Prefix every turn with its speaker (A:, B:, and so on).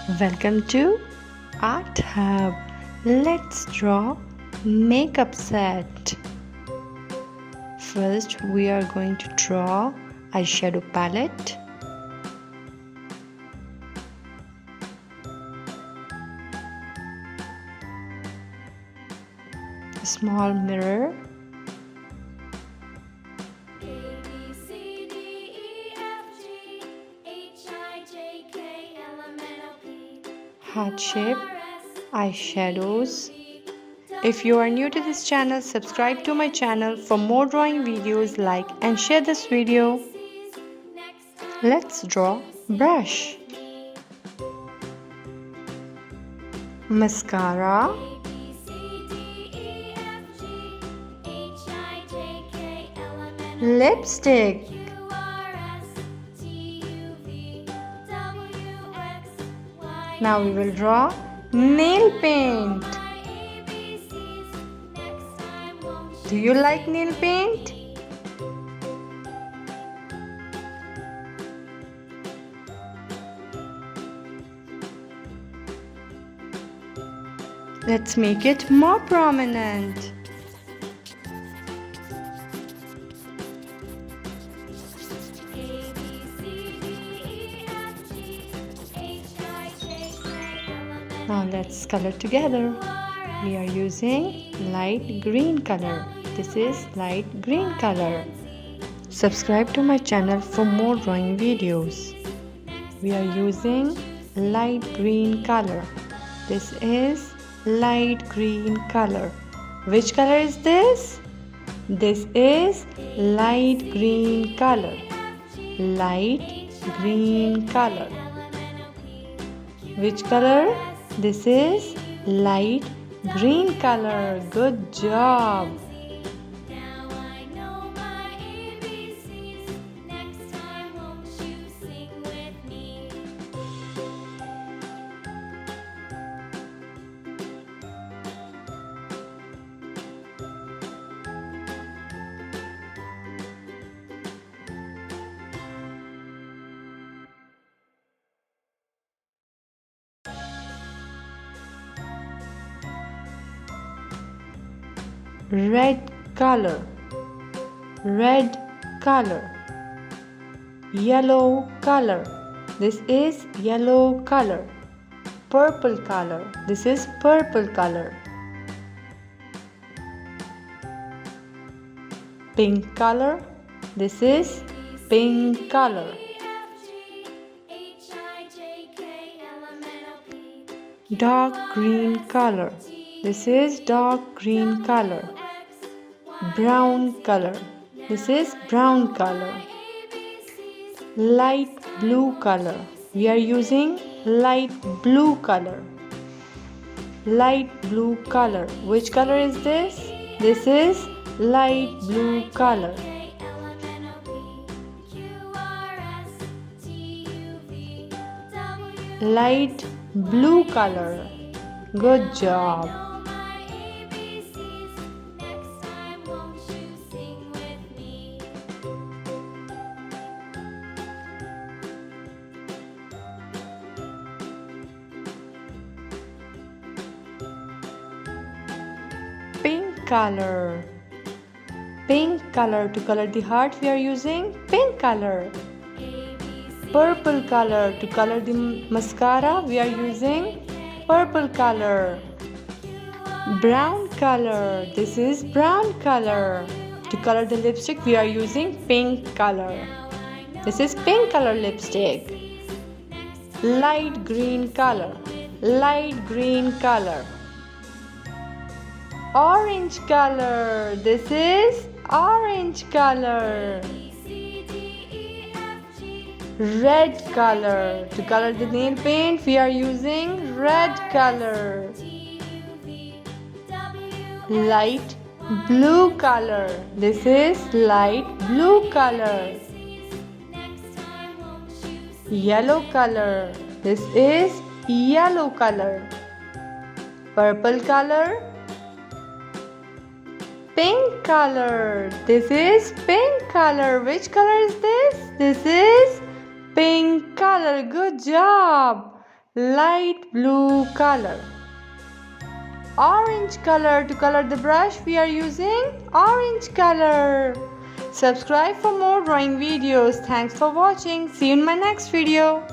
A: Welcome to Art Hub. Let's draw makeup set. First, we are going to draw eyeshadow palette. A small mirror. Heart shape, eyeshadows. If you are new to this channel, subscribe to my channel for more drawing videos. Like and share this video. Let's draw brush, mascara, lipstick, now we will draw nail paint. Do you like nail paint? Let's make it more prominent. Now let's color together. We are using light green color. This is light green color. Subscribe to my channel for more drawing videos. We are using light green color. This is light green color. Which color is this? This is light green color. Light green color. Which color? This is light green color. Good job. Red color, red color, yellow color. This is yellow color. Purple color. This is purple color. Pink color. This is pink color. Dark green color. This is dark green color. Brown color. This is brown color. Light blue color. We are using light blue color. Light blue color. Which color is this? This is light blue color. Light blue color. Good job. Pink color. Pink color. To color the heart, we are using pink color. Purple color. To color the mascara, we are using purple color. Brown color. This is brown color. To color the lipstick, we are using pink color. This is pink color lipstick. Light green color. Light green color. Orange color. This is orange color. Red color. To color the nail paint, we are using red color. Light blue color. This is light blue color. Yellow color. This is yellow color. Purple color. Pink color. This is pink color. Which color is this? This is pink color. Good job. light blue color. Orange color, to color the brush we are using orange color. Subscribe for more drawing videos. Thanks for watching. See you in my next video.